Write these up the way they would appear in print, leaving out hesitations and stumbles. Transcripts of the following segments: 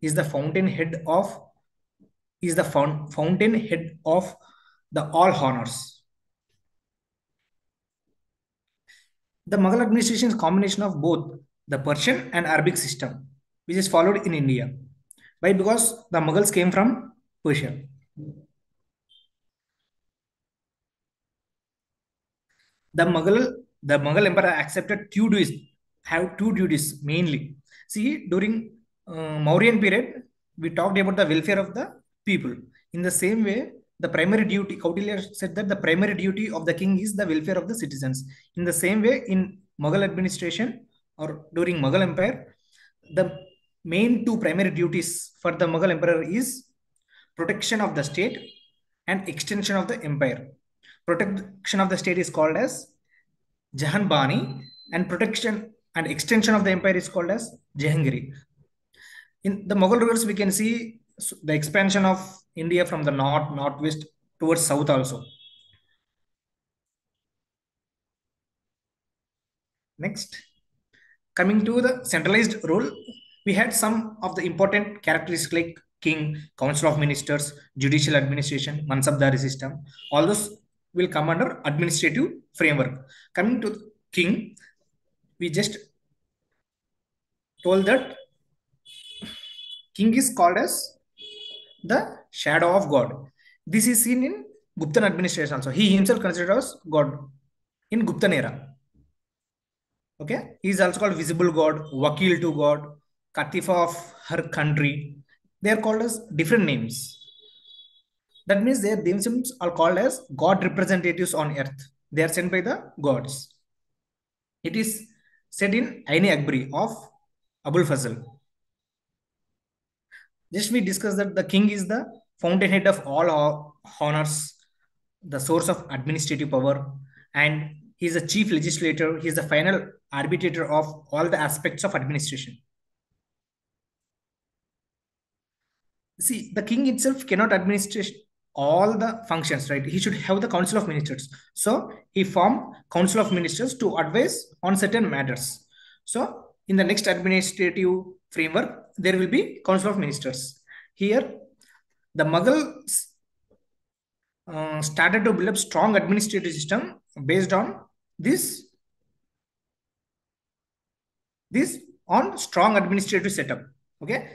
is the fountainhead of fountainhead of the all honors. The Mughal administration is a combination of both the Persian and Arabic system, which is followed in India. Why? Because the Mughals came from Persia. The Mughal Emperor accepted two duties mainly. See, during Mauryan period, we talked about the welfare of the people. In the same way, the primary duty, Kautilya said that the primary duty of the king is the welfare of the citizens. In the same way, in Mughal administration or during Mughal Empire, the main two primary duties for the Mughal Emperor is protection of the state and extension of the empire. Protection of the state is called as Jahan Bani, and protection and extension of the empire is called as Jahangiri. In the Mughal rulers, we can see the expansion of India from the northwest towards south also. Next, coming to the centralized rule, we had some of the important characteristics like king, council of ministers, judicial administration, mansabdari system. All those will come under administrative framework. Coming to king, we just told that king is called as the shadow of God. This is seen in Guptan administration also. He himself considered as God in Guptan era. Okay, he is also called visible God, Wakil to God, Katifa of her country. They are called as different names. That means they themselves are called as God representatives on earth. They are sent by the gods. It is said in Aini Akbari of Abul Fazl. Just we discussed that the king is the fountainhead of all honors, the source of administrative power, and he is the chief legislator. He is the final arbitrator of all the aspects of administration. See, the king itself cannot administer all the functions, right? He should have the council of ministers. So he formed council of ministers to advise on certain matters. So in the next administrative framework, there will be council of ministers. Here, the Mughals started to build up strong administrative system based on this on strong administrative setup. Okay,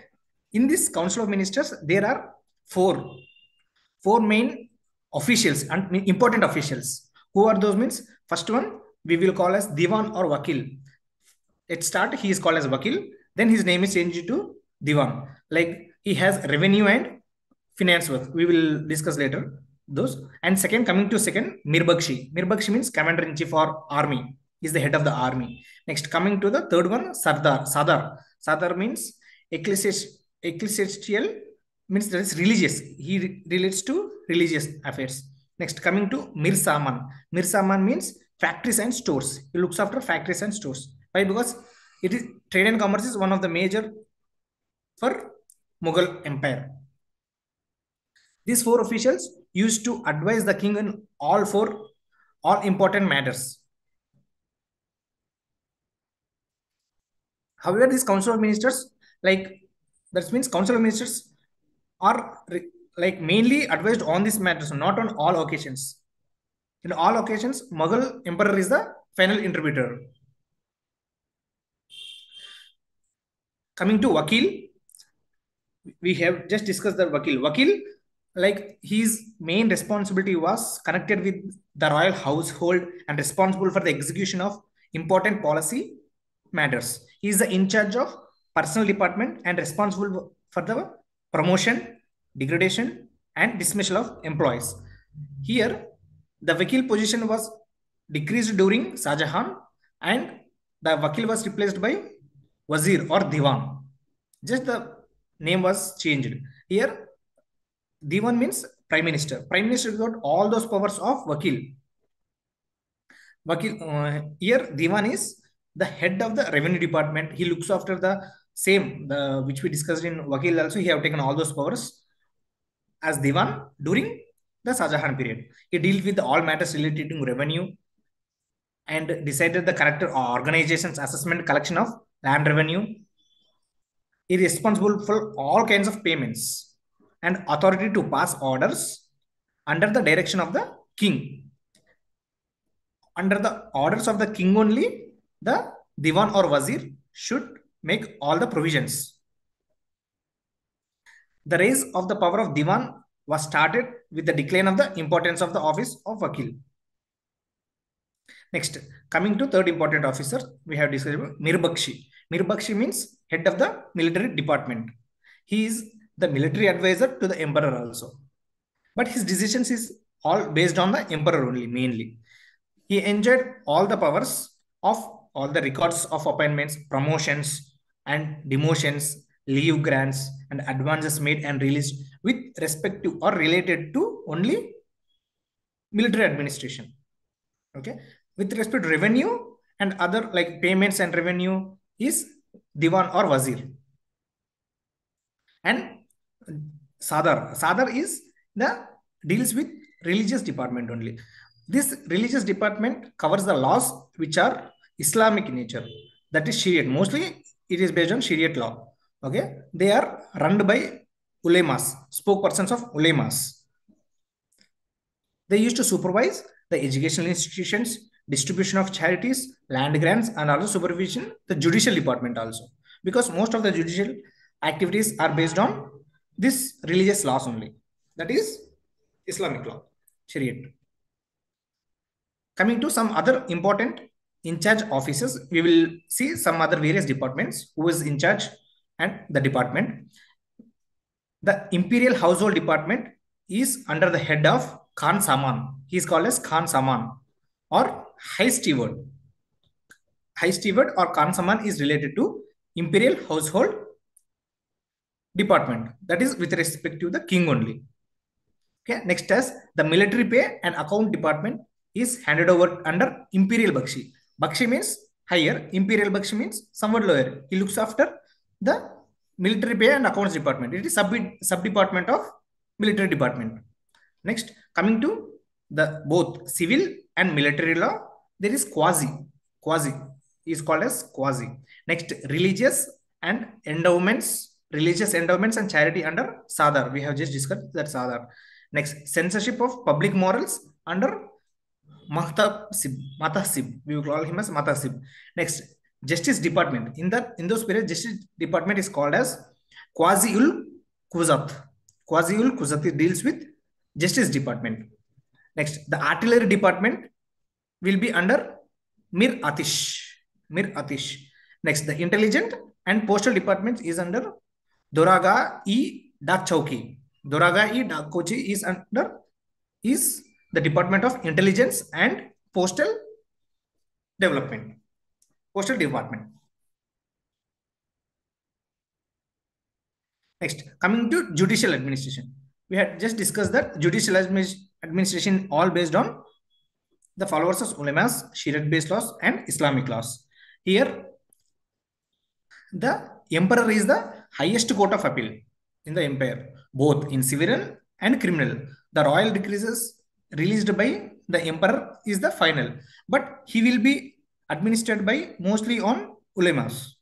in this council of ministers, there are four main officials and important officials. Who are those? Means first one we will call as Diwan or Wakil. At start he is called as Wakil, then his name is changed to Diwan. Like he has revenue and finance work. We will discuss later those. And second, coming to second, Mirbakshi. Mirbakshi means commander in chief or army. Is the head of the army. Next, coming to the third one, Sardar. Sadar means ecclesiastical, means that is religious. He relates to religious affairs. Next, coming to Mir Saman. Mir Saman means factories and stores. He looks after factories and stores. Why? Because it is trade and commerce is one of the major for Mughal Empire. These four officials used to advise the king in all important matters. However, these council of ministers, like that means council of ministers are like mainly advised on these matters, not on all occasions. In all occasions, Mughal emperor is the final interpreter. Coming to Wakil, we have just discussed the Wakil. Wakil, like his main responsibility was connected with the royal household and responsible for the execution of important policy matters. He is the in charge of personal department and responsible for the promotion, degradation, and dismissal of employees. Here, the Wakil position was decreased during Shah Jahan, and the Wakil was replaced by Wazir or Diwan. Just the name was changed. Here, Diwan means Prime Minister. Prime Minister got all those powers of Wakil. Here, Diwan is the head of the revenue department. He looks after the same, which we discussed in Wakil also. He have taken all those powers as Diwan during the Shah Jahan period. He deals with all matters related to revenue and decided the correct organization's assessment collection of land revenue, is responsible for all kinds of payments and authority to pass orders under the direction of the king. Under the orders of the king only, the divan or wazir should make all the provisions. The rise of the power of divan was started with the decline of the importance of the office of wakil. Next, coming to third important officer, we have described Mirbakshi. Mirbakshi means head of the military department. He is the military advisor to the emperor also. But his decisions is all based on the emperor only, mainly. He enjoyed all the powers of all the records of appointments, promotions, and demotions, leave grants, and advances made and released with respect to or related to only military administration. Okay, with respect to revenue and other like payments and revenue is divan or wazir. And sadar is the deals with religious department only. This religious department covers the laws which are Islamic in nature, that is Shariat. Mostly it is based on Shariat law. Okay, they are run by ulemas, spokespersons of ulemas. They used to supervise the educational institutions, distribution of charities, land grants, and also supervision the judicial department also. Because most of the judicial activities are based on this religious laws only. That is Islamic law, Shariat. Coming to some other important in charge officers, we will see some other various departments who is in charge and the department. The Imperial Household Department is under the head of Khan Saman. He is called as Khan Saman or High Steward. High Steward or Khan Saman is related to Imperial Household Department. That is with respect to the king only. Okay. Next, as the Military Pay and Account Department is handed over under Imperial Bakshi. Bakshi means higher. Imperial Bakshi means somewhat lower. He looks after the Military Pay and Accounts Department. It is sub-department of Military Department. Next, coming to the both civil and military law, there is quasi. Quasi is called as quasi. Next, religious endowments and charity under Sadar. We have just discussed that Sadar. Next, censorship of public morals under Matasib. We will call him as Matasib. Next, Justice Department. In those periods, Justice Department is called as Quasi-ul Kuzat. Quasi-ul Kuzat deals with Justice Department. Next, the Artillery Department will be under Mir Atish. Next, the Intelligence and Postal Department is under Doraga-e-Dak Chowki. Doraga-e-Dak Chowki is the Department of Intelligence and Postal Development. Postal Department. Next, coming to judicial administration. We had just discussed that judicial administration all based on the followers of ulemas, Shariat-based laws, and Islamic laws. Here, the emperor is the highest court of appeal in the empire, both in civil and criminal. The royal decrees released by the emperor is the final, but he will be administered by mostly on ulemas.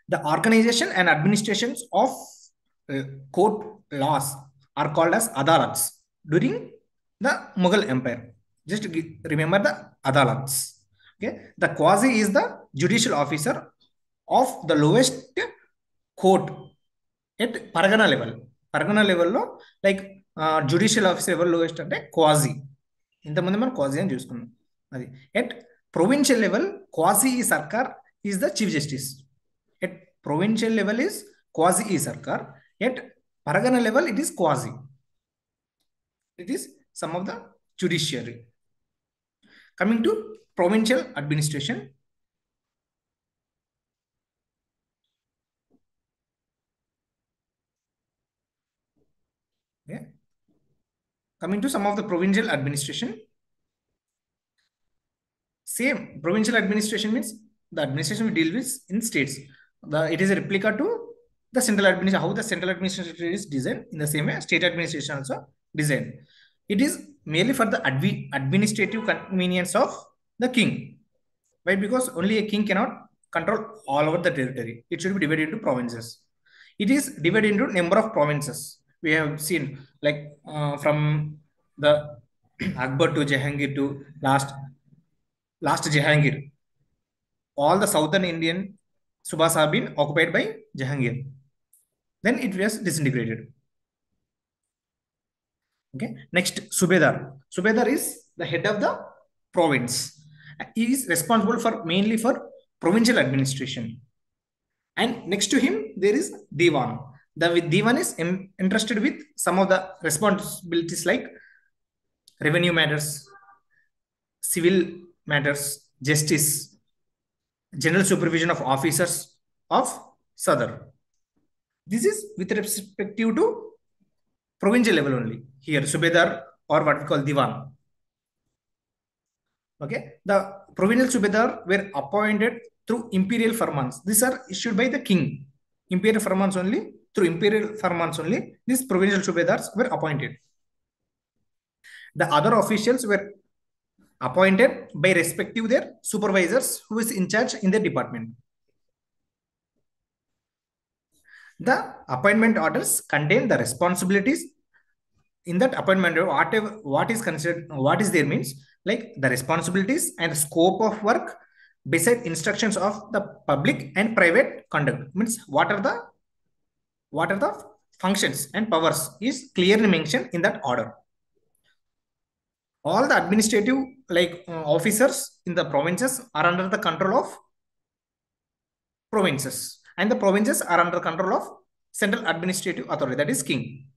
The organization and administrations of court laws are called as adalats during the Mughal Empire. Just remember the adalats. Okay, the quasi is the judicial officer of the lowest court at Paragana level. Paragana level lo like judicial officer level lowest ante quasi. ఇంతకుముందు మనం quasi అని చూసుకున్నాం. అది at provincial level Qazi e Sarkar is the chief justice. At provincial level is Qazi e Sarkar. At pargana level it is Qazi. It is some of the judiciary. Coming to provincial administration. Yeah. Coming to some of the provincial administration. Same provincial administration means the administration we deal with in states. It is a replica to the central administration. How the central administration is designed, in the same way state administration also designed. It is merely for the administrative convenience of the king. Why? Because only a king cannot control all over the territory. It should be divided into provinces. It is divided into number of provinces. We have seen like from the Akbar to Jahangir to last Jahangir. All the southern Indian subhas have been occupied by Jahangir. Then it was disintegrated. Okay. Next, Subedar. Subedar is the head of the province. He is responsible for mainly for provincial administration. And next to him, there is Diwan. The Diwan is entrusted with some of the responsibilities like revenue matters, civil matters, justice, general supervision of officers of Sadar. This is with respect to provincial level only. Here, Subedar or what we call Diwan. Okay, the provincial Subedar were appointed through imperial firmans. These are issued by the king. Imperial firmans only, through imperial firmans only, these provincial Subedars were appointed. The other officials were appointed by respective their supervisors who is in charge in their department. The appointment orders contain the responsibilities. In that appointment, whatever what is considered, what is there means like the responsibilities and scope of work beside instructions of the public and private conduct, means what are the functions and powers is clearly mentioned in that order. All the administrative like officers in the provinces are under the control of provinces, and the provinces are under control of central administrative authority, that is king.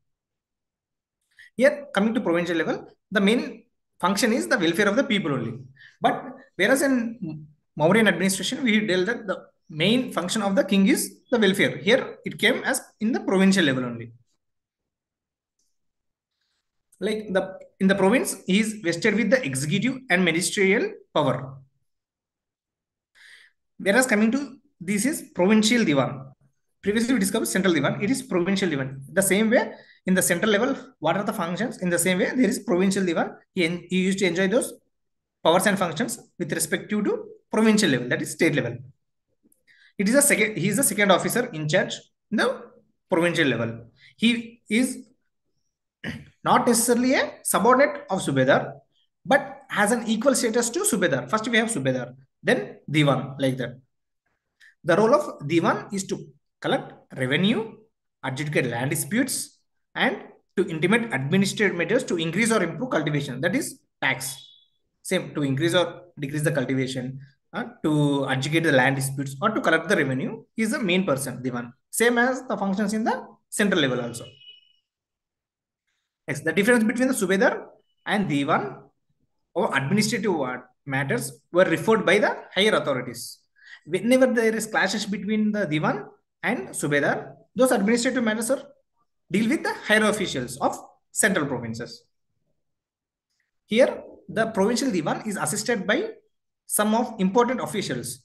Here, coming to provincial level, the main function is the welfare of the people only. But whereas in Mauryan administration, we dealt that the main function of the king is the welfare. Here, it came as in the provincial level only. Like in the province, he is vested with the executive and ministerial power. Whereas coming to this is provincial divan. Previously we discussed central divan. It is provincial divan. The same way in the central level, what are the functions? In the same way, there is provincial divan. He used to enjoy those powers and functions with respect to provincial level, that is state level. It is a second. He is the second officer in charge in the provincial level. He is not necessarily a subordinate of Subedar, but has an equal status to Subedar. First we have Subedar, then Diwan, like that. The role of Diwan is to collect revenue, adjudicate land disputes, and to intimate administrative measures to increase or improve cultivation. That is tax. Same, to increase or decrease the cultivation, to adjudicate the land disputes, or to collect the revenue. He is the main person, Diwan. Same as the functions in the central level also. Next, the difference between the Subedar and Diwan or administrative matters were referred by the higher authorities. Whenever there is clashes between the Diwan and Subedar, those administrative matters are deal with the higher officials of central provinces. Here, the provincial Diwan is assisted by some of important officials.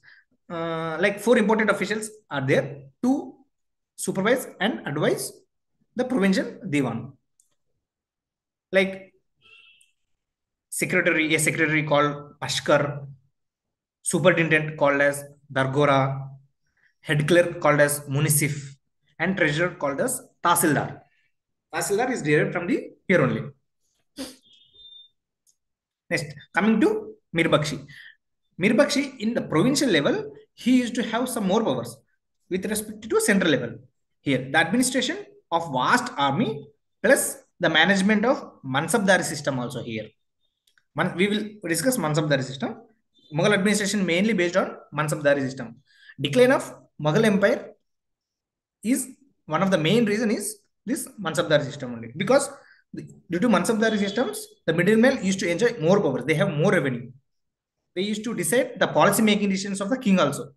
Like 4 important officials are there to supervise and advise the provincial Diwan. Like a secretary called Ashkar, superintendent called as Dargora, head clerk called as Munisif, and treasurer called as Tahsildar. Tahsildar is derived from the here only. Next, coming to Mirbakshi. Mirbakshi in the provincial level, he used to have some more powers with respect to central level. Here, the administration of vast army plus the management of Mansabdari system also here. We will discuss Mansabdari system. Mughal administration mainly based on Mansabdari system. Decline of Mughal Empire is one of the main reason is this Mansabdari system only. Because due to Mansabdari systems, the middlemen used to enjoy more power. They have more revenue. They used to decide the policy making decisions of the king also.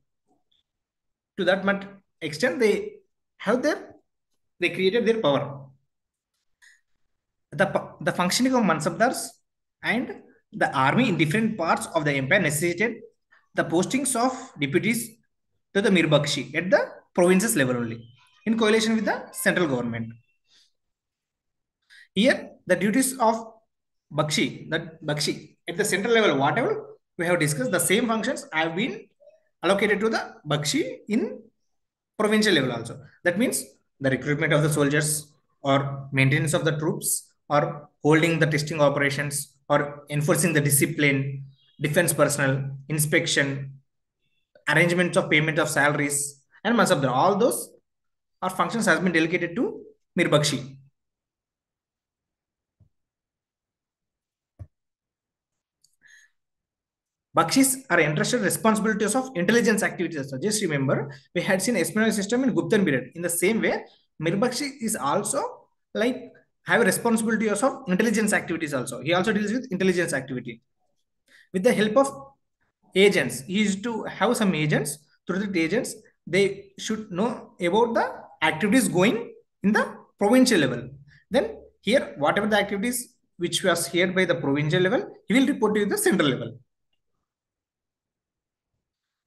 To that much extent, they created their power. The functioning of Mansabdars and the army in different parts of the empire necessitated the postings of deputies to the Mirbakshi at the provinces level only, in coalition with the central government. Here, the duties of Bakshi at the central level, whatever we have discussed, the same functions have been allocated to the Bakshi in provincial level also. That means the recruitment of the soldiers or maintenance of the troops or holding the testing operations or enforcing the discipline, defense personnel, inspection, arrangements of payment of salaries, and much of the all those are functions has been delegated to Mir Bakshi. Bakshis are entrusted responsibilities of intelligence activities. So just remember, we had seen espionage system in Guptan period. In the same way, Mirbakshi is also like have responsibilities of intelligence activities also. He also deals with intelligence activity. With the help of agents, he used to have some agents. Through the agents, they should know about the activities going in the provincial level. Then here, whatever the activities which was here by the provincial level, he will report to the central level.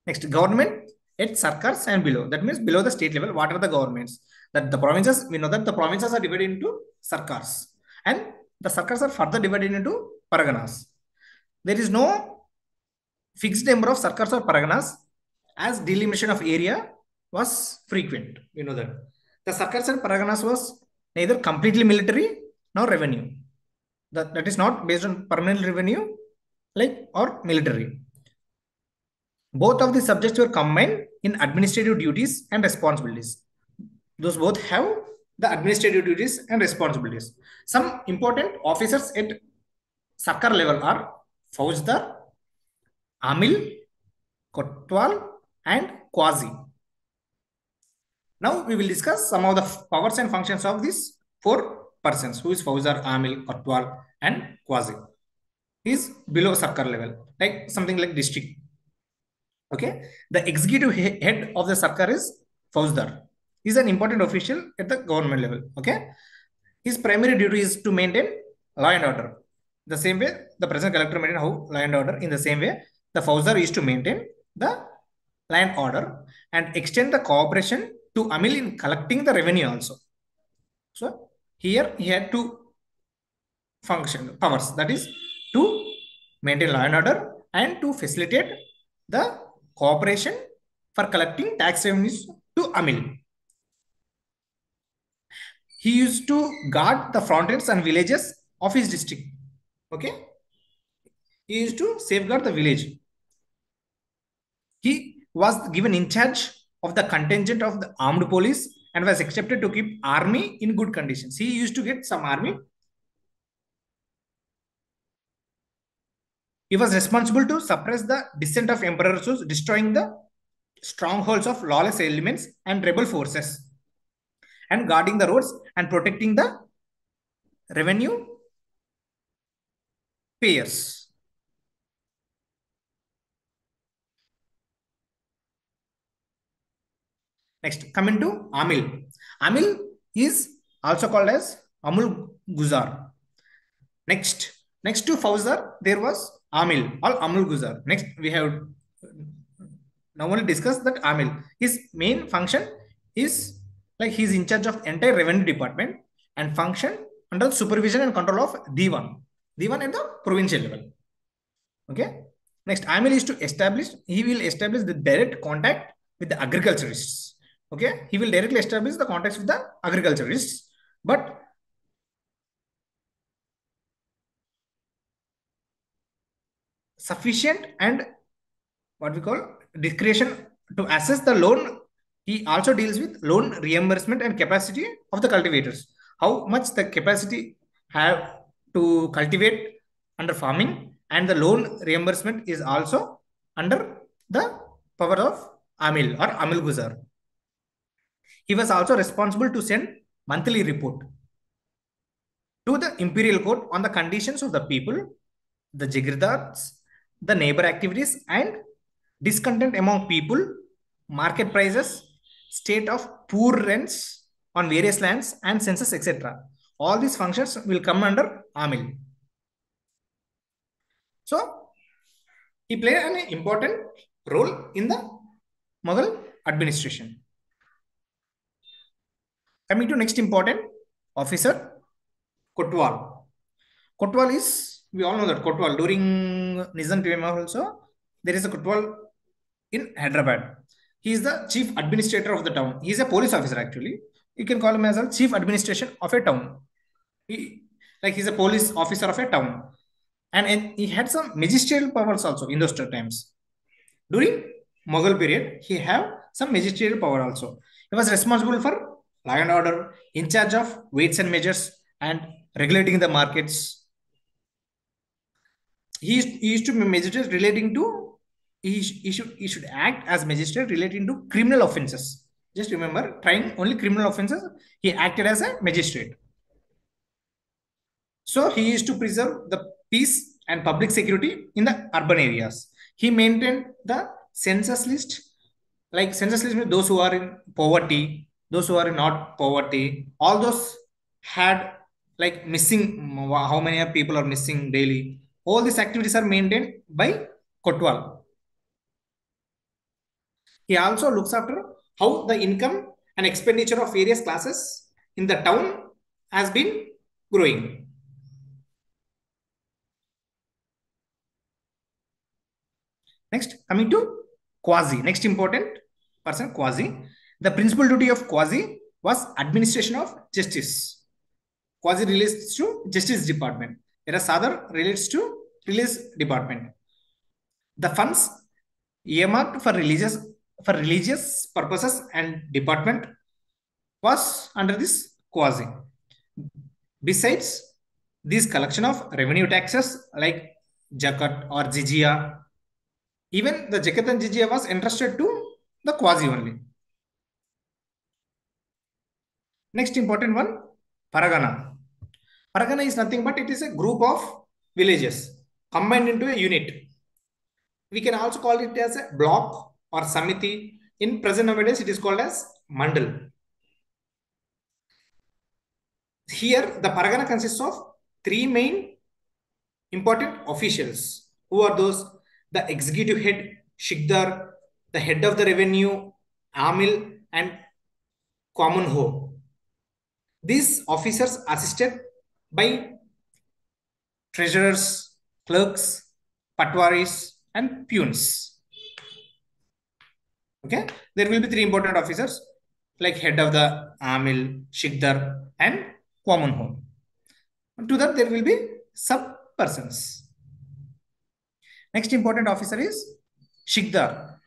Next, government at sarkars and below. That means below the state level, what are the governments? That the provinces, we know that the provinces are divided into sarkars. And the sarkars are further divided into paraganas. There is no fixed number of sarkars or paraganas as delimitation of area was frequent. We know that. The sarkars and paraganas was neither completely military nor revenue. That is not based on permanent revenue like or military. Both of the subjects were combined in administrative duties and responsibilities. Those both have the administrative duties and responsibilities. Some important officers at Sarkar level are Faujdar, Amil, Kotwal, and Quasi. Now we will discuss some of the powers and functions of these four persons, who is Faujdar, Amil, Kotwal, and Quasi. He is below Sarkar level, like something like district. Okay, the executive head of the Sarkar is Fauzdar. He is an important official at the government level. Okay, his primary duty is to maintain law and order. The same way the present collector maintain how law and order. In the same way, the Fauzdar is to maintain the law and order and extend the cooperation to Amil in collecting the revenue also. So here he had two function powers, that is to maintain law and order and to facilitate the cooperation for collecting tax revenues to Amil. He used to guard the frontiers and villages of his district. Okay, he used to safeguard the village. He was given in charge of the contingent of the armed police and was accepted to keep army in good conditions. He used to get some army. He was responsible to suppress the dissent of emperors, destroying the strongholds of lawless elements and rebel forces, and guarding the roads and protecting the revenue payers. Next, coming to Amil. Amil is also called as Amul Guzar. Next to Fauzdar, there was Amil or Amul Guzar. Next, we have normally discussed that Amil. His main function is like he's in charge of entire revenue department and function under the supervision and control of Diwan. Diwan at the provincial level. Okay. Next, Amil is to establish, he will establish the direct contact with the agriculturists. Okay. He will directly establish the contacts with the agriculturists. But sufficient and what we call discretion to assess the loan. He also deals with loan reimbursement and capacity of the cultivators. How much the capacity have to cultivate under farming, and the loan reimbursement is also under the power of Amil or Amil Guzar. He was also responsible to send monthly report to the imperial court on the conditions of the people, the jagirdars, the neighbor activities, and discontent among people, market prices, state of poor rents on various lands, and census, etc. All these functions will come under Amil. So, he played an important role in the Mughal administration. Coming to next important officer, Kotwal. Kotwal is, we all know that Kotwal during Nizam time also, there is a Kotwal in Hyderabad. He is the chief administrator of the town. He is a police officer actually. You can call him as a chief administration of a town. He, like he's a police officer of a town, and he had some magisterial powers also in those times. During Mughal period, he have some magisterial power also. He was responsible for law and order, in charge of weights and measures, and regulating the markets. He used to be magistrate relating to he should act as magistrate relating to criminal offences. Just remember, trying only criminal offences, he acted as a magistrate. So he used to preserve the peace and public security in the urban areas. He maintained the census list, like census list means those who are in poverty, those who are in not poverty, all those had like missing how many people are missing daily. All these activities are maintained by Kotwal. He also looks after how the income and expenditure of various classes in the town has been growing. Next, coming to Quasi. Next important person, Quasi. The principal duty of Quasi was administration of justice. Quasi relates to Justice Department, whereas other relates to Police Department. The funds earmarked for religious purposes and department was under this Quasi. Besides this collection of revenue taxes like Jakat or Jizya, even the Jakat and Jizya was entrusted to the Quasi only. Next important one, Paragana. Paragana is nothing but it is a group of villages combined into a unit. We can also call it as a block or samiti. In present nowadays, it is called as mandal. Here, the Paragana consists of three main important officials. Who are those? The executive head, Shikdar, the head of the revenue, Amil, and common ho. These officers assisted by treasurers, clerks, patwaris, and peons. Okay, there will be three important officers like head of the Amil, Shikdar, and common ho. To that, there will be sub persons. Next important officer is Shikdar.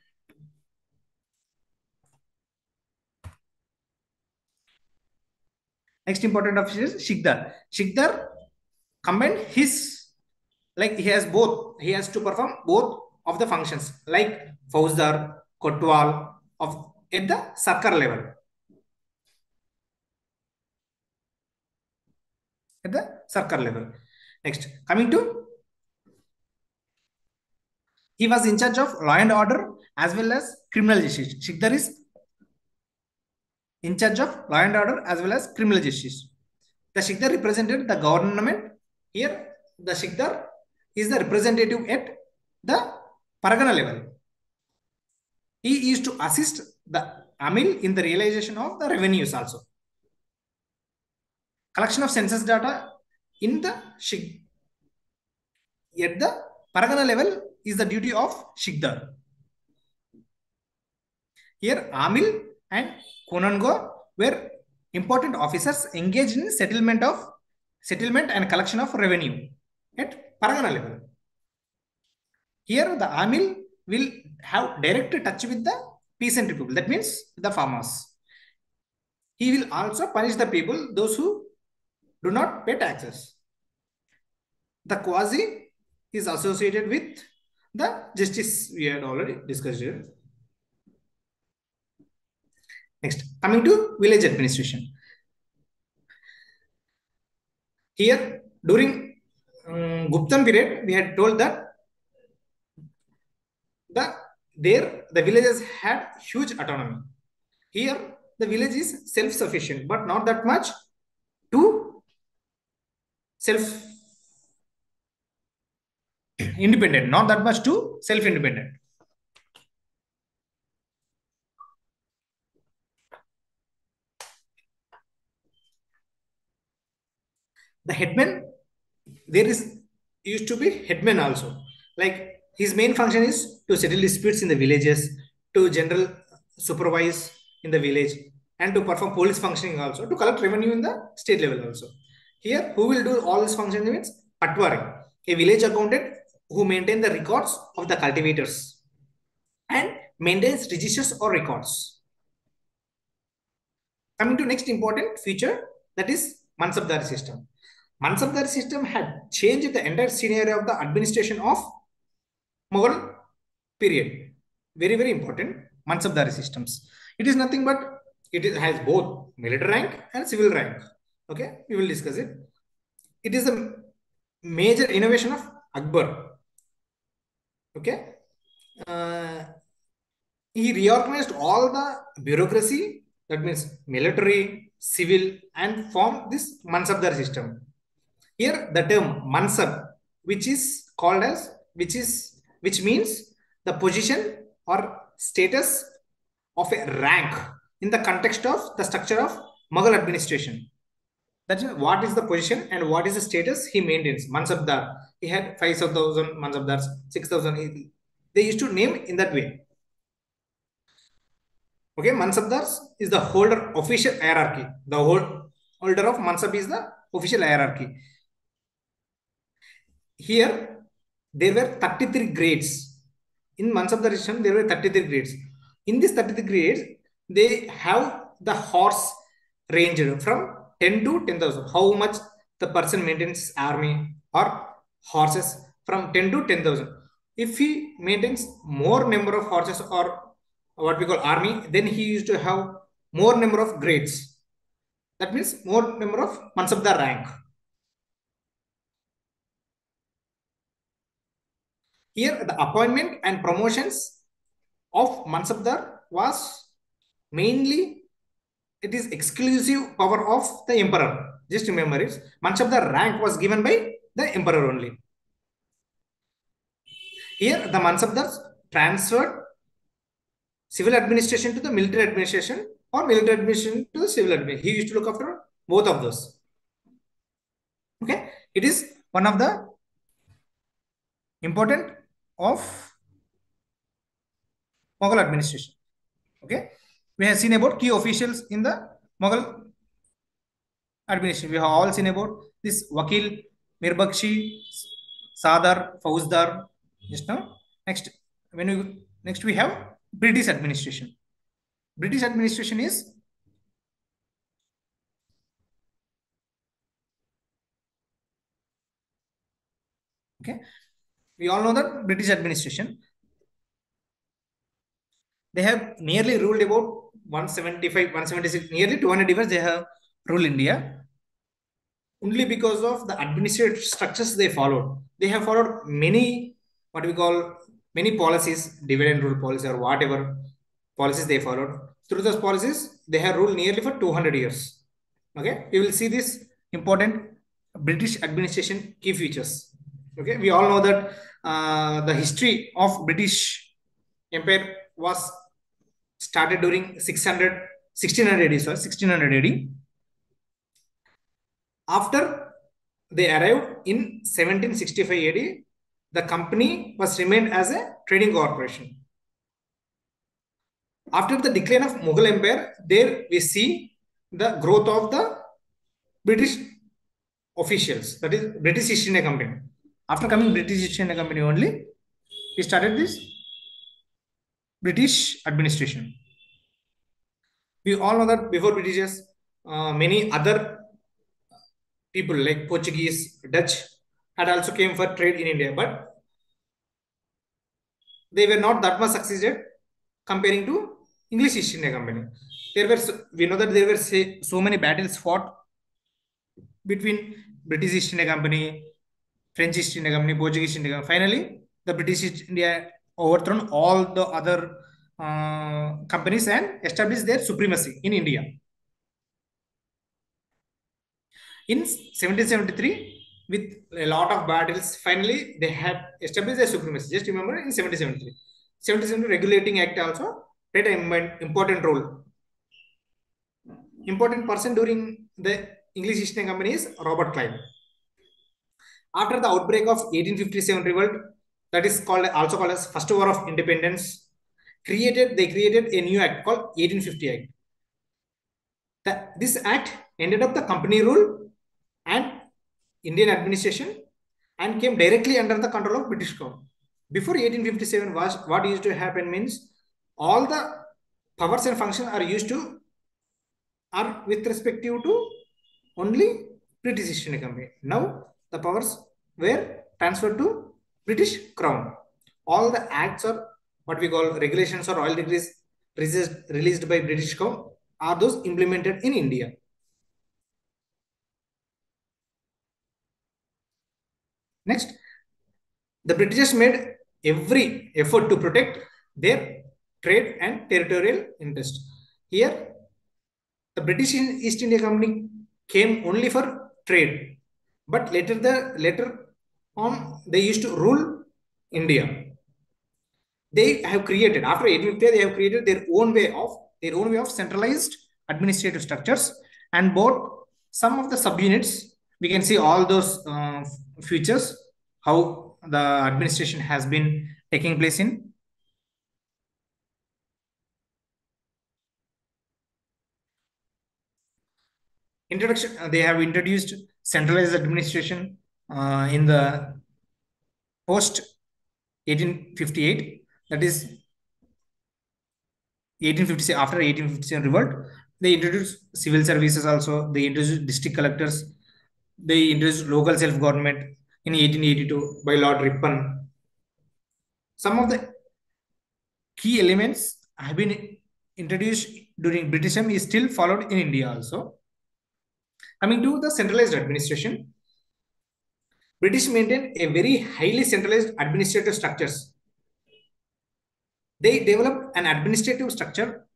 Next important officer is Shikdar. Shikdar combined his, like he has both, he has to perform both of the functions like Fauzdar, Kotwal of at the Sarkar level. At the Sarkar level. Next, coming to, he was in charge of law and order as well as criminal justice. Shikdar is in charge of law and order as well as criminal justice. The Shikdar represented the government. Here, the Shikdar is the representative at the Paragana level. He used to assist the Amil in the realization of the revenues also. Collection of census data in the at the Paragana level is the duty of Shikdar. Here, Amil and Konango were important officers engaged in settlement and collection of revenue at Paragana level. Here, the Amil will have direct touch with the peasant people. That means the farmers. He will also punish the people, those who do not pay taxes. The Quasi is associated with the justice we had already discussed here. Next, coming to village administration. Here, during Guptan period, we had told that the villages had huge autonomy. Here, the village is self-sufficient, but not that much to self-independent, not that much to self-independent. The headman, there is used to be headman also. Like His main function is to settle disputes in the villages, to general supervise in the village, and to perform police functioning also, to collect revenue in the state level also. Here, who will do all these functions means Patwari, a village accountant who maintain the records of the cultivators and maintains registers or records. Coming to next important feature, that is Mansabdar system. Mansabdar system had changed the entire scenario of the administration of Mughal period. Very, very important. Mansabdari systems. It is nothing but has both military rank and civil rank. Okay, we will discuss it. It is a major innovation of Akbar. Okay, uh, he reorganized all the bureaucracy, that means military, civil, and formed this Mansabdar system. Here, the term Mansab, which is called as, which means the position or status of a rank in the context of the structure of Mughal administration. That's what is the position and what is the status he maintains. Mansabdar. He had 5,000 Mansabdars, 6,000. They used to name in that way. Okay, Mansabdars is the holder official hierarchy. The holder of Mansab is the official hierarchy. Here, there were 33 grades. In Mansabdar system, there were 33 grades. In these 33 grades, they have the horse ranged from 10 to 10,000. How much the person maintains army or horses from 10 to 10,000. If he maintains more number of horses or what we call army, then he used to have more number of grades. That means more number of Mansabdar rank. Here, the appointment and promotions of Mansabdar was mainly, it is exclusive power of the emperor. Just remember it. Mansabdar rank was given by the emperor only. Here, the Mansabdars transferred civil administration to the military administration or military administration to the civil administration. He used to look after both of those. Okay, it is one of the important of Mughal administration. Okay, we have seen about key officials in the Mughal administration. We have all seen about this Wakil, Mirbakshi, Sadar, Fauzdar. Just now, next we have British administration. British administration is okay. We all know that British administration, they have nearly ruled about 175, 176, nearly 200 years they have ruled India. Only because of the administrative structures they followed. They have followed many, what we call, many policies, divide and rule policy or whatever policies they followed. Through those policies, they have ruled nearly for 200 years. Okay, we will see this important British administration key features. Okay, we all know that the history of British Empire was started during 1600 AD, sorry, 1600 AD. After they arrived in 1765 AD, the company was remained as a trading corporation. After the decline of Mughal Empire, there we see the growth of the British officials, that is British East India Company. After coming British East India Company only, we started this British administration. We all know that before Britishers, many other people like Portuguese, Dutch had also came for trade in India, but they were not that much succeeded comparing to English East India Company. There were, we know that there were so many battles fought between British East India Company, French East India Company, Portuguese East India Company. Finally, the British East India overthrown all the other companies and established their supremacy in India. In 1773, with a lot of battles, finally they had established their supremacy. Just remember in 1773. 1773 Regulating Act also played an important role. Important person during the English East India Company is Robert Clive. After the outbreak of 1857 revolt, that is called also called as First War of Independence. They created a new act called 1850 Act. This act ended up the company rule and Indian administration and came directly under the control of British government. Before 1857, what used to happen means all the powers and functions are with respective to only British East India Company. Now the powers were transferred to British Crown. All the acts or what we call regulations or royal decrees released by British Crown are those implemented in India. Next, the British made every effort to protect their trade and territorial interest. Here, the British East India Company came only for trade, but later on they used to rule India. They have created after 1850 they have created their own way of centralized administrative structures and both some of the subunits. We can see all those features how the administration has been taking place in. Introduction, they have introduced centralized administration in the post 1858, that is 1857. After 1857 revolt, they introduced civil services also. They introduced district collectors. They introduced local self-government in 1882 by Lord Ripon. Some of the key elements have been introduced during Britishism is still followed in India also. Coming to the centralized administration, British maintained a very highly centralized administrative structures. They developed an administrative structure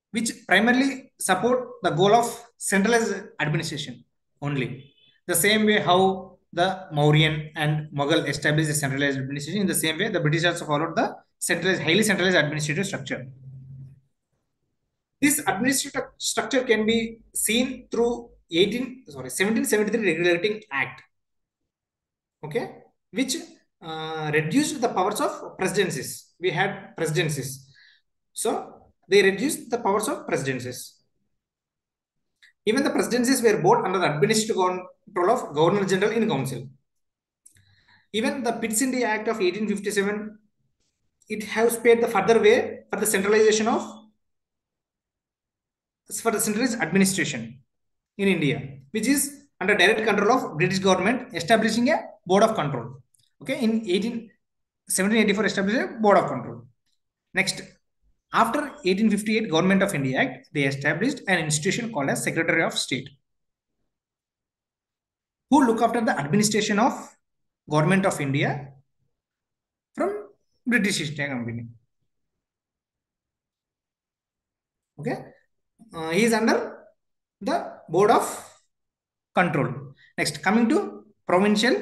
which primarily support the goal of centralized administration only. The same way how the Mauryan and Mughal established a centralized administration, in the same way the British also followed the highly centralized administrative structure. This administrative structure can be seen through 1773 Regulating Act, okay, which reduced the powers of presidencies. We had presidencies, so they reduced the powers of presidencies. Even the presidencies were brought under the administrative control of Governor General in Council. Even the Pitt's India Act of 1857, it has paved the further way for the centralization for the centralized administration in India, which is under direct control of British government, establishing a board of control. Okay, in 1784, established a board of control. Next, after 1858 Government of India Act, they established an institution called as Secretary of State, who look after the administration of Government of India from British East India Company. Okay, he is under the board of control. Next, coming to provincial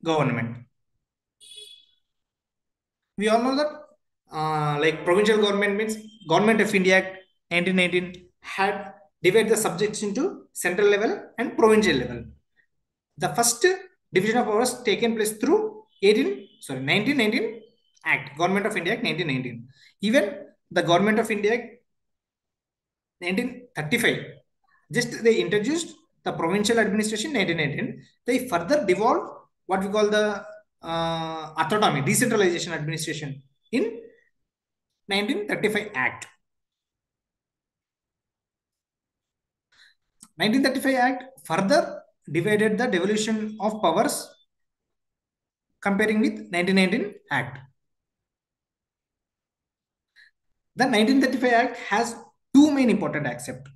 government. We all know that like provincial government means Government of India Act 1919 had divided the subjects into central level and provincial level. The first division of powers taken place through 1919 Act, Government of India Act 1919. Even the Government of India Act 1935, just they introduced the provincial administration 1919. They further devolved what we call the autonomy, decentralization administration in 1935 Act. 1935 Act further divided the devolution of powers comparing with 1919 Act. The 1935 Act has two main important aspects.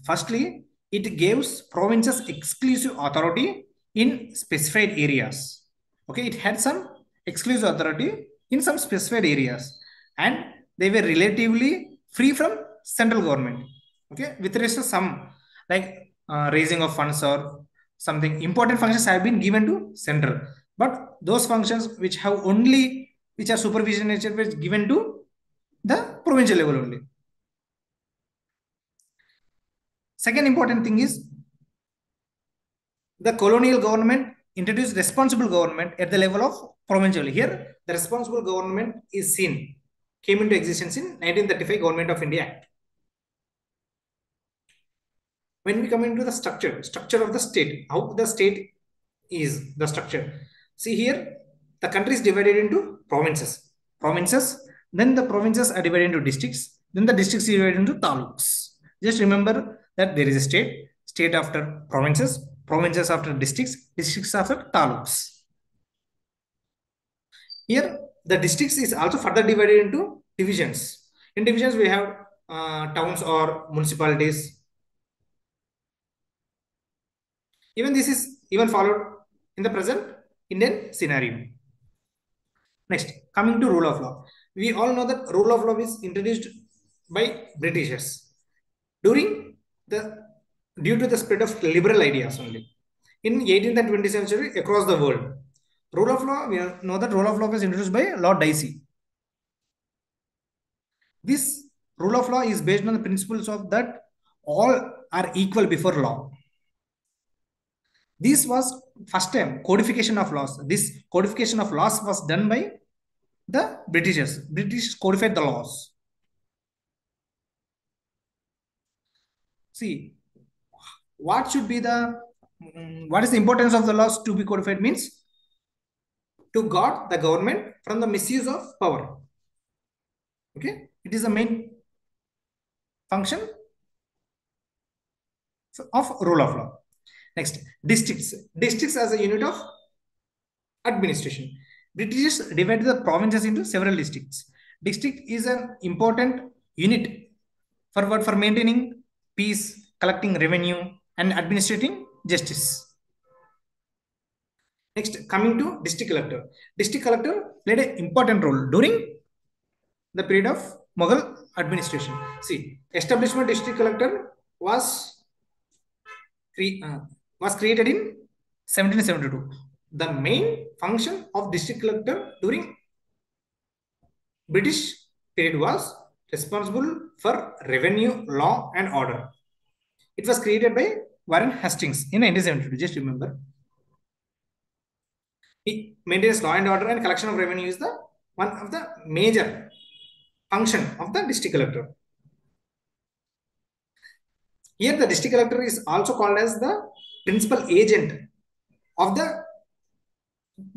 Firstly, it gives provinces exclusive authority in specified areas. Okay, it had some exclusive authority in some specified areas, and they were relatively free from central government. Okay, with respect to some like raising of funds or something important functions have been given to central, but those functions which are supervision nature were given to the provincial level only. Second important thing is the colonial government introduced responsible government at the level of provincial. Here, the responsible government is seen, came into existence in 1935 Government of India Act. When we come into the structure of the state, how the state is the structure. See here, the country is divided into provinces. Then the provinces are divided into districts. Then the districts are divided into taluks. Just remember that there is a state after provinces after districts after taluks. Here, the districts is also further divided into divisions. In divisions, we have towns or municipalities. Even this is even followed in the present Indian scenario. Next, coming to rule of law. We all know that rule of law is introduced by Britishers during the due to the spread of liberal ideas only. In 18th and 20th century across the world, rule of law, we know that rule of law was introduced by Lord Dicey. This rule of law is based on the principles of that all are equal before law. This was first time codification of laws. This codification of laws was done by the Britishers. British codified the laws. See, what should be the what is the importance of the laws to be codified means to guard the government from the misuse of power. Okay, it is the main function of rule of law. Next, districts as a unit of administration. British divided the provinces into several districts. District is an important unit for maintaining peace, collecting revenue, and administrating justice. Next, coming to district collector. District collector played an important role during the period of Mughal administration. See, establishment district collector was created in 1772. The main function of district collector during British period was responsible for revenue, law, and order. It was created by Warren Hastings in 1972. Just remember. He maintains law and order and collection of revenue is the one of the major function of the district collector. Here, the district collector is also called as the principal agent of the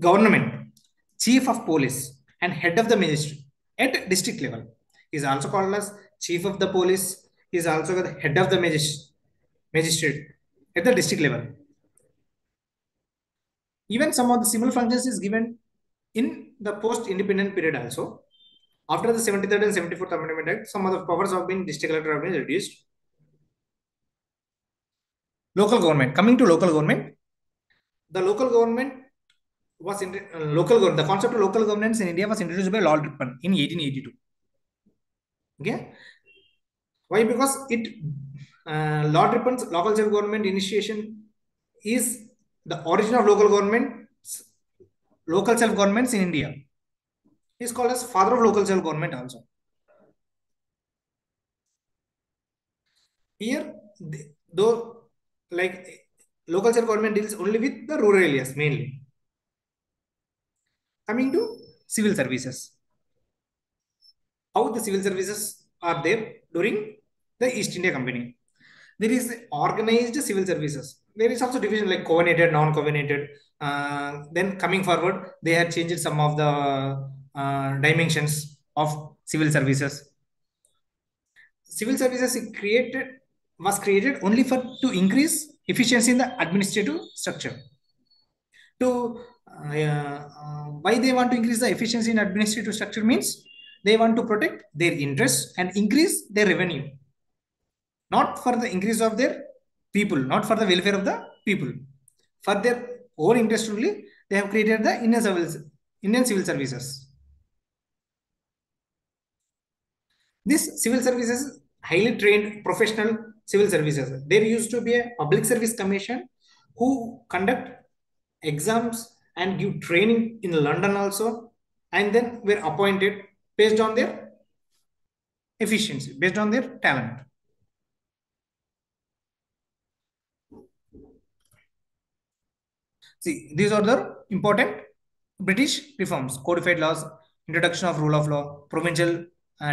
government, chief of police, and head of the ministry at district level. He is also called as chief of the police. He is also the head of the magistrate at the district level. Even some of the similar functions is given in the post-independent period also. After the 73rd and 74th Amendment Act, some of the powers have been district collector have been reduced. Local government. Coming to local government, the local government was the concept of local governance in India was introduced by Lord Ripon in 1882. Okay, why? Because Lord Ripon's local self-government initiation is the origin of local self-governments in India. He is called as father of local self-government also. Here, though, like local self-government deals only with the rural areas mainly. Coming to civil services. How the civil services are there during the East India Company. There is organized civil services. There is also division like covenanted, non-covenanted. Then coming forward, they have changed some of the dimensions of civil services. Civil services was created only to increase efficiency in the administrative structure. Why they want to increase the efficiency in administrative structure means they want to protect their interests and increase their revenue. Not for the increase of their people, not for the welfare of the people. For their own interest only, they have created the Indian civil services. This civil services, highly trained professional civil services. There used to be a public service commission who conduct exams and give training in London also, and then were appointed based on their efficiency, based on their talent. See, these are the important British reforms, codified laws, introduction of rule of law, provincial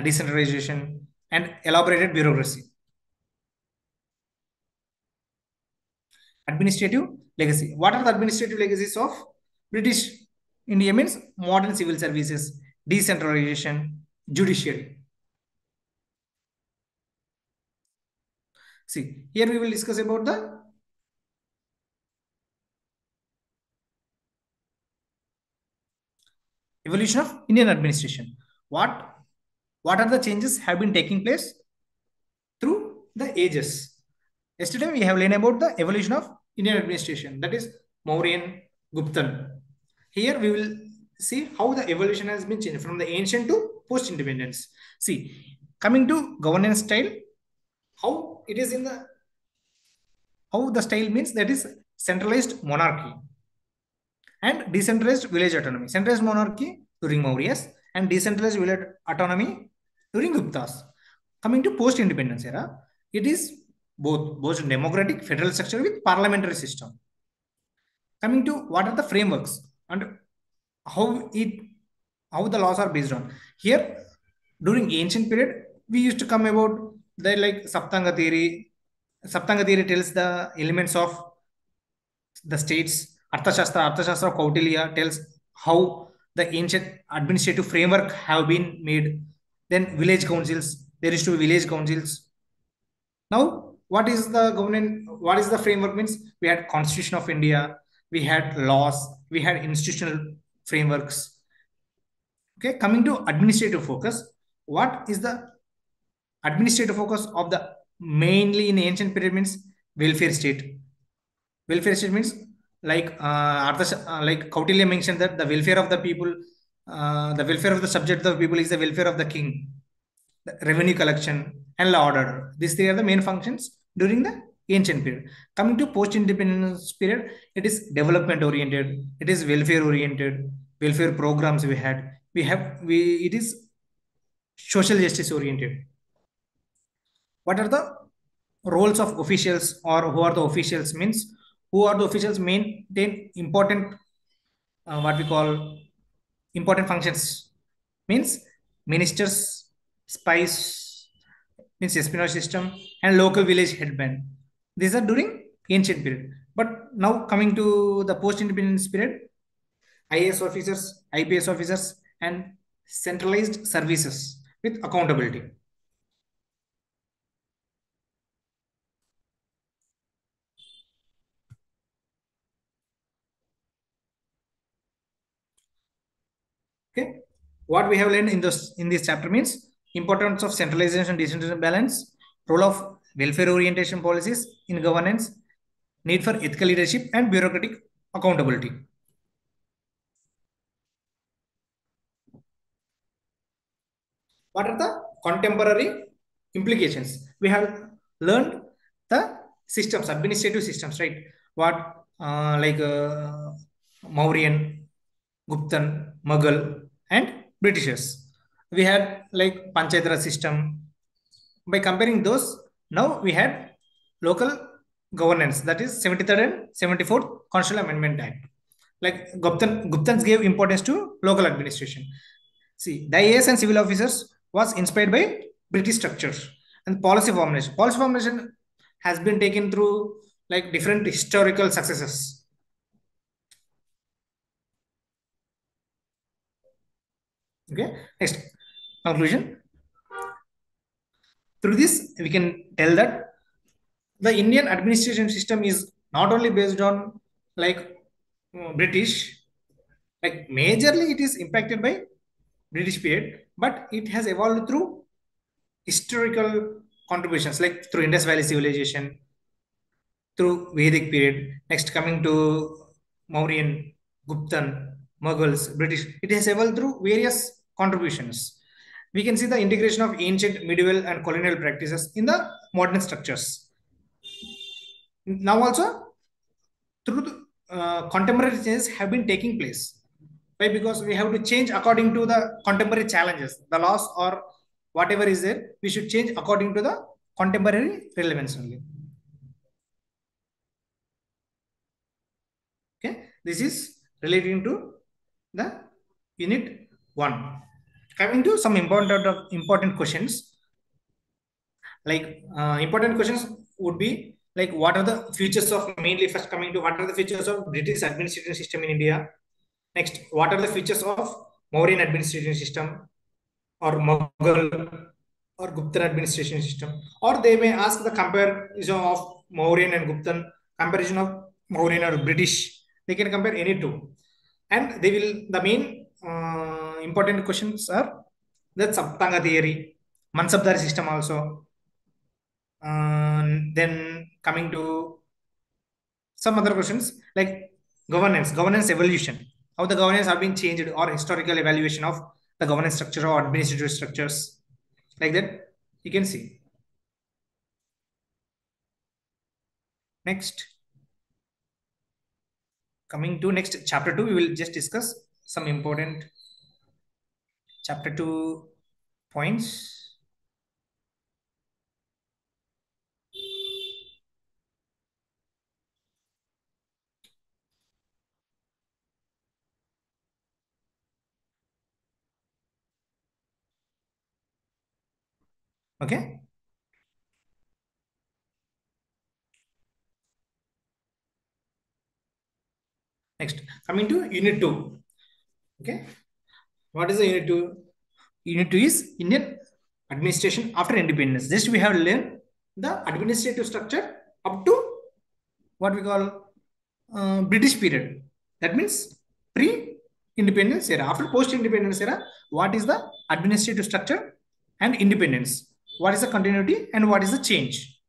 decentralization, and elaborated bureaucracy. Administrative legacy. What are the administrative legacies of British India? Means modern civil services, decentralization, judiciary. See, here we will discuss about the evolution of Indian administration. What are the changes have been taking place through the ages? Yesterday we have learned about the evolution of Indian administration, that is Mauryan, Guptan. Here we will see how the evolution has been changed from the ancient to post-independence. See, coming to governance style, how it is in the how the style means, that is centralized monarchy and decentralized village autonomy. Centralized monarchy during Mauryas and decentralized village autonomy during Guptas. Coming to post-independence era, it is both democratic federal structure with parliamentary system. Coming to what are the frameworks and how it how the laws are based on. Here, during ancient period, we used to come about the like Saptanga theory. Saptanga theory tells the elements of the states. Arthashastra of Kautilya tells how the ancient administrative framework have been made. Then village councils, there used to be village councils. Now, what is the government? What is the framework? Means we had Constitution of India, we had laws, we had institutional frameworks. Okay, coming to administrative focus, what is the administrative focus of the mainly in ancient period means welfare state. Welfare state means like like Kautilya mentioned that the welfare of the people, the welfare of the subject of the people is the welfare of the king. The revenue collection and law order. These three are the main functions during the ancient period. Coming to post-independence period, it is development oriented. It is welfare oriented. Welfare programs we had. We it is social justice oriented. What are the roles of officials, or who are the officials? Means who are the officials maintain important what we call important functions, means ministers, spies, means espionage system, and local village headmen. These are during ancient period. But now coming to the post-independence period, IAS officers, IPS officers, and centralized services with accountability. Okay, what we have learned in this chapter means importance of centralization, decentralization balance, role of welfare orientation policies in governance, need for ethical leadership and bureaucratic accountability. What are the contemporary implications? We have learned the systems, administrative systems, right? What like Mauryan, Guptan, Mughal, and Britishers. We had like Panchayat Raj system. By comparing those, now we had local governance, that is 73rd and 74th Constitutional Amendment Act. Like Guptans gave importance to local administration. See, the IAS and civil officers was inspired by British structures and policy formulation. Policy formulation has been taken through like different historical successes. Okay, next conclusion. Through this, we can tell that the Indian administration system is not only based on like British, like majorly it is impacted by British period, but it has evolved through historical contributions, like through Indus Valley civilization, through Vedic period. Next, coming to Mauryan, Guptan, Mughals, British, it has evolved through various contributions. We can see the integration of ancient, medieval, and colonial practices in the modern structures. Now, also through the, contemporary changes have been taking place. Why? Because we have to change according to the contemporary challenges, the laws or whatever is there. We should change according to the contemporary relevance only. Okay, this is relating to the unit 1. Coming to some important questions, like important questions would be like what are the features of, mainly first coming to what are the features of British administrative system in India. Next, what are the features of Mauryan administrative system or Mughal or Guptan administration system? Or they may ask the comparison of Mauryan and Guptan, comparison of Mauryan or British. They can compare any two, and they will. The main important questions are the Saptanga theory, Mansabdar system also. Then coming to some other questions like governance evolution, how the governance have been changed, or historical evaluation of the governance structure or administrative structures, like that you can see. Next, coming to next chapter 2, we will just discuss some important chapter 2 points. Okay, next coming to unit 2. Okay, what is the unit 2? Unit 2 is Indian administration after independence. Just we have learned the administrative structure up to what we call British period. That means pre-independence era. After post-independence era, what is the administrative structure and independence? What is the continuity and what is the change?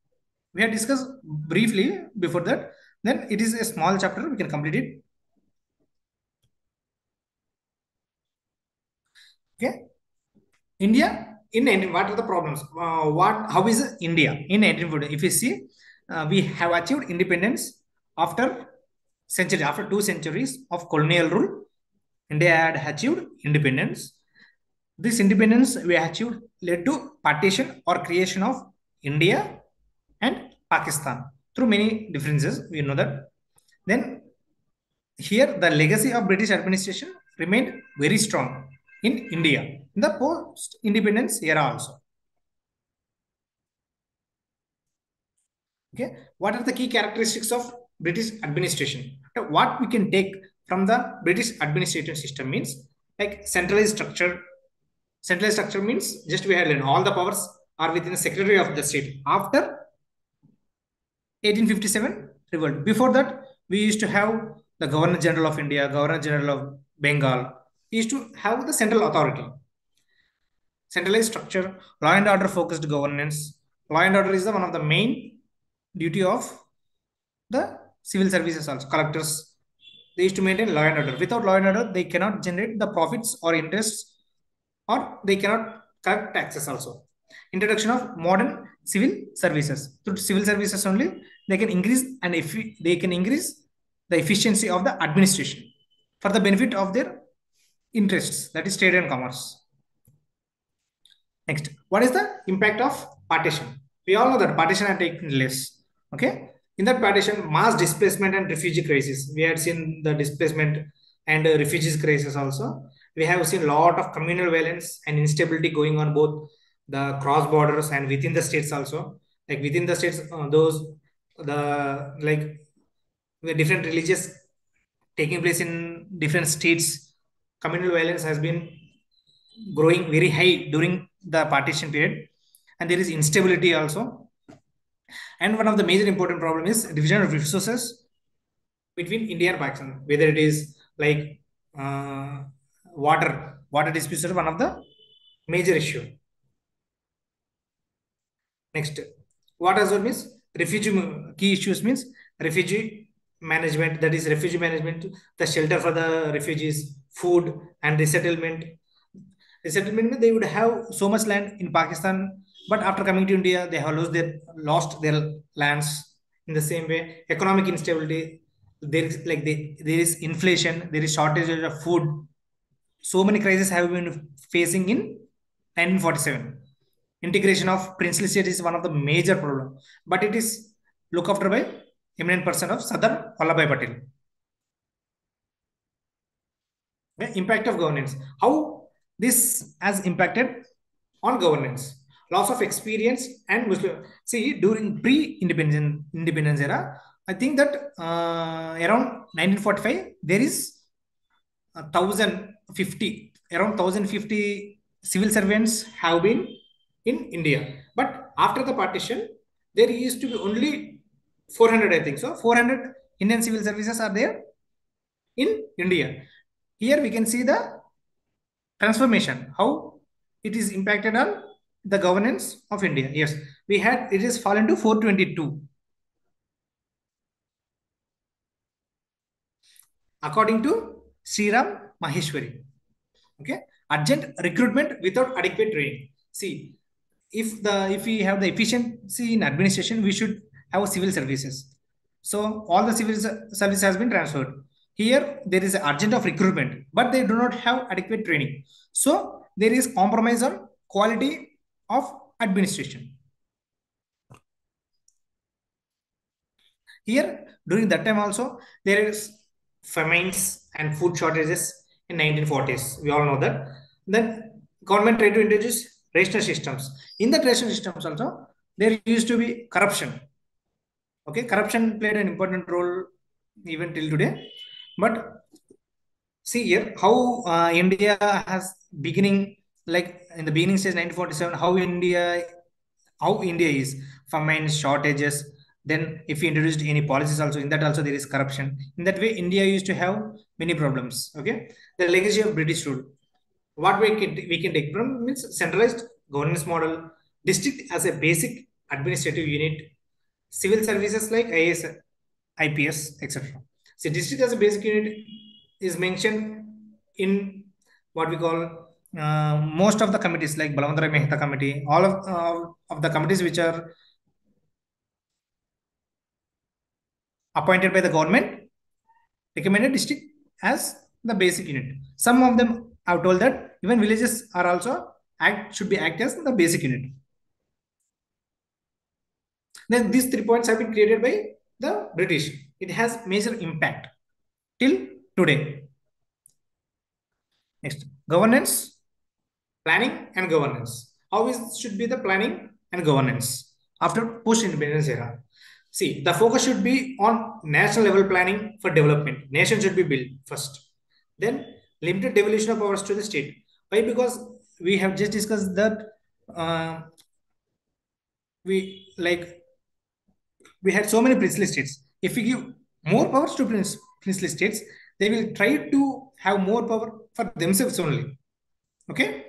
We have discussed briefly before that. Then it is a small chapter. We can complete it. Okay. India in 19, what are the problems? How is India in 1940? If you see, we have achieved independence after after 2 centuries of colonial rule. India had achieved independence. This independence we achieved led to partition or creation of India and Pakistan through many differences. We know that. Then here the legacy of British administration remained very strong in India in the post-independence era also. Okay, what are the key characteristics of British administration? What we can take from the British administrative system means like centralized structure. Centralized structure means just we had learned all the powers are within the secretary of the state. After 1857 revolt, before that we used to have the Governor General of India, Governor General of Bengal. We used to have the central authority. Centralized structure, law and order focused governance. Law and order is the one of the main duty of the civil services also. Collectors, they used to maintain law and order. Without law and order, they cannot generate the profits or interests, or they cannot collect taxes also. Introduction of modern civil services. Through civil services only, they can increase and if they can increase the efficiency of the administration for the benefit of their interests, that is trade and commerce. Next, what is the impact of partition? We all know that partition had taken place. Okay, in that partition, mass displacement and refugee crisis. We had seen the displacement and refugees crisis also. We have seen a lot of communal violence and instability going on both the cross borders and within the states also. Like within the states, those the like the different religious taking place in different states. Communal violence has been growing very high during the partition period, and there is instability also. And one of the major important problem is division of resources between India and Pakistan, whether it is like water disputes are one of the major issue. Next, what does it means? Refugee key issues means refugee management, that is refugee management, the shelter for the refugees, food and resettlement. Resettlement, they would have so much land in Pakistan, but after coming to India, they have lost their lands. In the same way, economic instability, there is inflation, there is shortage of food. So many crises have been facing in 1947. Integration of princely state is one of the major problem, but it is looked after by eminent person of Sardar Vallabhbhai Patel. Okay, impact of governance. How this has impacted on governance. Loss of experience and Muslim. See, during pre-independence era, I think that around 1945 there is 1050 around 1050 civil servants have been in India. But after the partition, there used to be only 400, I think so. 400 Indian civil services are there in India. Here we can see the transformation, how it is impacted on the governance of India. Yes, we had it is fallen to 422 according to Sriram Maheshwari. Okay, urgent recruitment without adequate training. See, if we have the efficiency in administration, we should have civil services. So all the service has been transferred. Here there is an urgent of recruitment, but they do not have adequate training. So there is compromise on quality of administration. Here, during that time also, there is famines and food shortages in 1940s. We all know that. Then government tried to introduce rational systems. In the rational systems also, there used to be corruption. Okay, corruption played an important role even till today. But see here how India has beginning like in the beginning stage 1947, how India is famine shortages. Then if we introduced any policies also, in that also there is corruption. In that way, India used to have many problems. Okay, the legacy of British rule. What we can take from means centralized governance model, district as a basic administrative unit, civil services like IAS, IPS, etc. So district as a basic unit is mentioned in what we call most of the committees like Balwantara Mehta committee, all of the committees which are appointed by the government recommended district as the basic unit. Some of them have told that even villages are also should be act as the basic unit. Then these 3 points have been created by the British. It has major impact till today. Next, governance, planning and governance. How is should be the planning and governance after post-independence era? See, the focus should be on national level planning for development. Nation should be built first. Then limited devolution of powers to the state. Why? Because we have just discussed that we like we had so many princely states. If we give more powers to princely states, they will try to have more power for themselves only. Okay.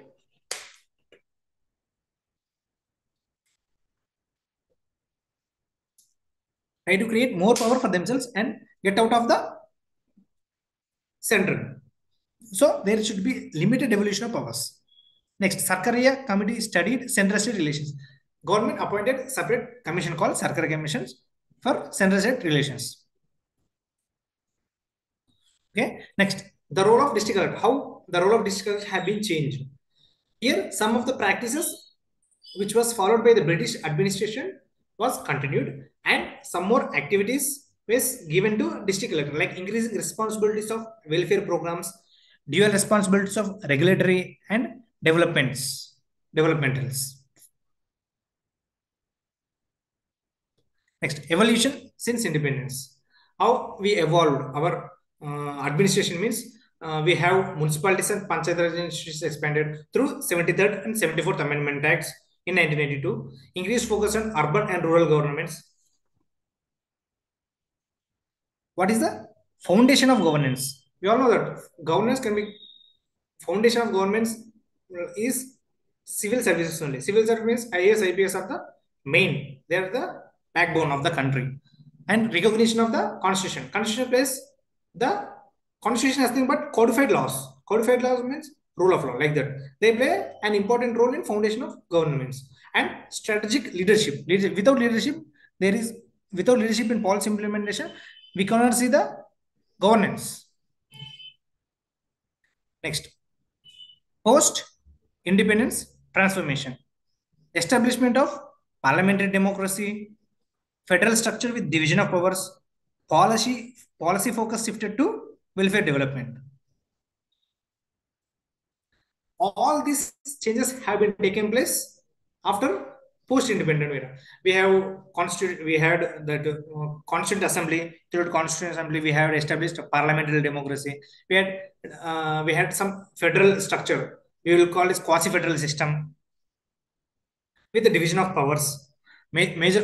Try to create more power for themselves and get out of the center. So there should be limited devolution of powers. Next, Sarkaria committee studied center-state relations. Government appointed separate commission called Sarkaria commissions for center-state relations. Okay. Next, the role of district collector. How the role of district collector have been changed. Here, some of the practices which was followed by the British administration was continued, and some more activities was given to district collector, like increasing responsibilities of welfare programs, dual responsibilities of regulatory and developmentals. Next, evolution since independence. How we evolved our administration means we have municipalities and panchayat raj institutions expanded through 73rd and 74th Amendment Acts in 1992. Increased focus on urban and rural governments. What is the foundation of governance? We all know that governance can be foundation of governments is civil services only. Civil service means IAS, IPS are the main. They are the backbone of the country. And recognition of the constitution. Constitution plays the constitution has nothing but codified laws. Codified laws means rule of law, like that. They play an important role in foundation of governments and strategic leadership. Without leadership, there is without leadership in policy implementation, we cannot see the governance. Next, post independence transformation, establishment of parliamentary democracy, federal structure with division of powers, policy focus shifted to welfare development. All these changes have been taken place after post-independent era. We have we had that constituent assembly. Through constituent assembly, we have established a parliamentary democracy. We had some federal structure. We will call this quasi-federal system with the division of powers. Major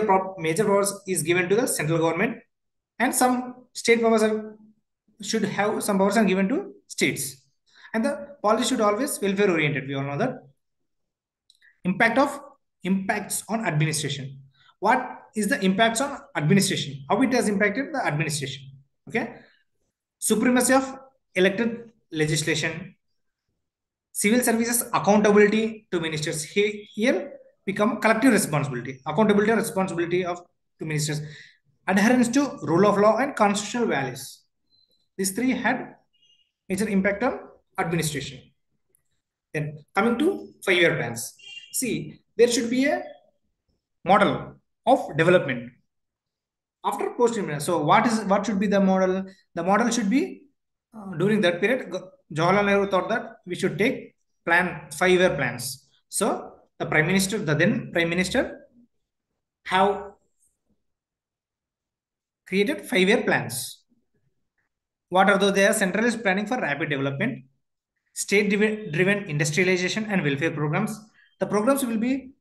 powers is given to the central government, and some state powers are should have some powers are given to states. And the policy should always welfare oriented. We all know that. Impact of impacts on administration. What is the impacts on administration? How it has impacted the administration? Okay, supremacy of elected legislation, civil services accountability to ministers. Here become collective responsibility, accountability and responsibility of to ministers, adherence to rule of law and constitutional values. These three had major impact on administration. Then coming to 5-year plans. See, there should be a model of development after post independence. So what should be the model? The model should be during that period. Jawaharlal Nehru thought that we should take 5-year plans. So the then prime minister, have created 5-year plans. What are those? They are centralized planning for rapid development, state-driven industrialization and welfare programs. The programs will be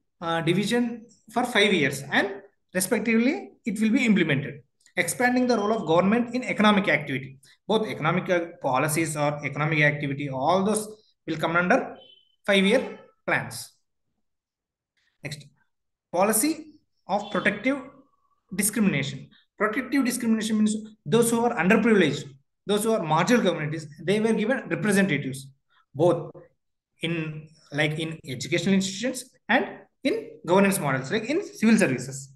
division for 5 years, and respectively it will be implemented. Expanding the role of government in economic activity, both economic policies or economic activity, all those will come under 5-year plans. Next, policy of protective discrimination. Protective discrimination means those who are underprivileged, those who are marginal communities, they were given representatives, both in like in educational institutions and in governance models, like in civil services.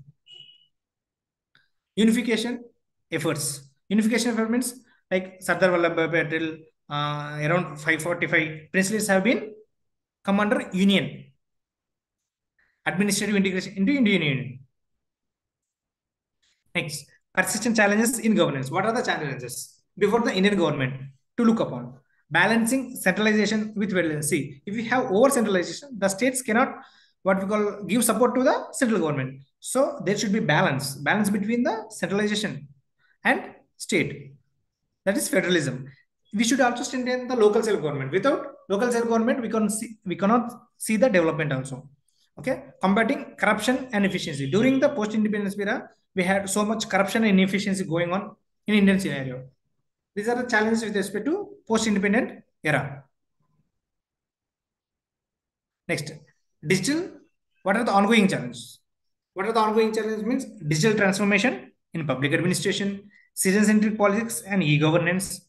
Unification efforts. Unification effort means like Sardar Vallabhbhai Patel, around 545 principles have been come under union, administrative integration into Indian Union. Next, persistent challenges in governance. What are the challenges before the Indian government to look upon? Balancing centralization with federalism. See, if we have over centralization, the states cannot what we call give support to the central government. So there should be balance between the centralization and state. That is federalism. We should also strengthen the local self government. Without local self government, we cannot see the development also. Okay, combating corruption and efficiency. During the post independence era, we had so much corruption and inefficiency going on in Indian scenario. These are the challenges with respect to post independent era. Next, digital. What are the ongoing challenges? What are the ongoing challenges? Means digital transformation in public administration, citizen-centric politics and e-governance,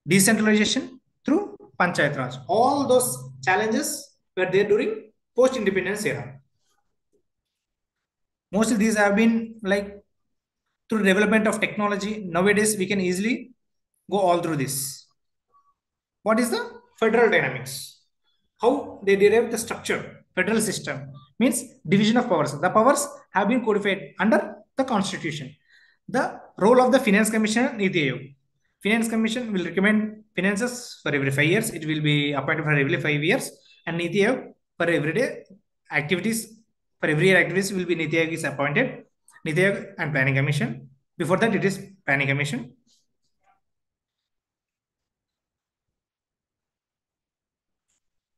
decentralization through Panchayat Raj. All those challenges were there during post-independence era. Mostly these have been like through development of technology. Nowadays, we can easily go all through this. What is the federal dynamics? How they derive the structure? Federal system means division of powers. The powers have been codified under the constitution. The role of the finance commission, Niti Aayog. Finance commission will recommend finances for every 5 years. It will be appointed for every 5 years, and Niti Aayog for everyday activities. For every year activities will be Niti Aayog is appointed. Niti Aayog and Planning Commission. Before that, it is Planning Commission.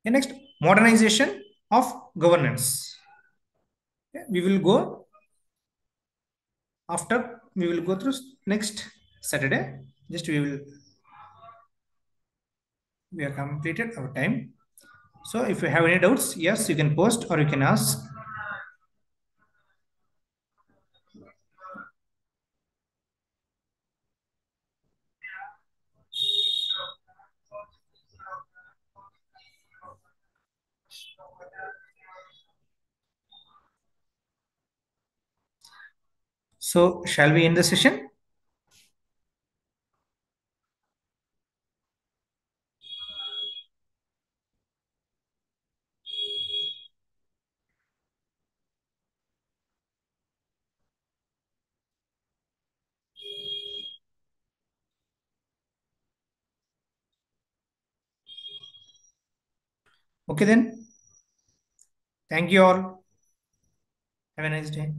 And next, modernization of governance. Okay, we will go after we will go through next Saturday. Just we have completed our time. So if you have any doubts, yes, you can post or you can ask. So shall we end the session? Okay then. Thank you all. Have a nice day.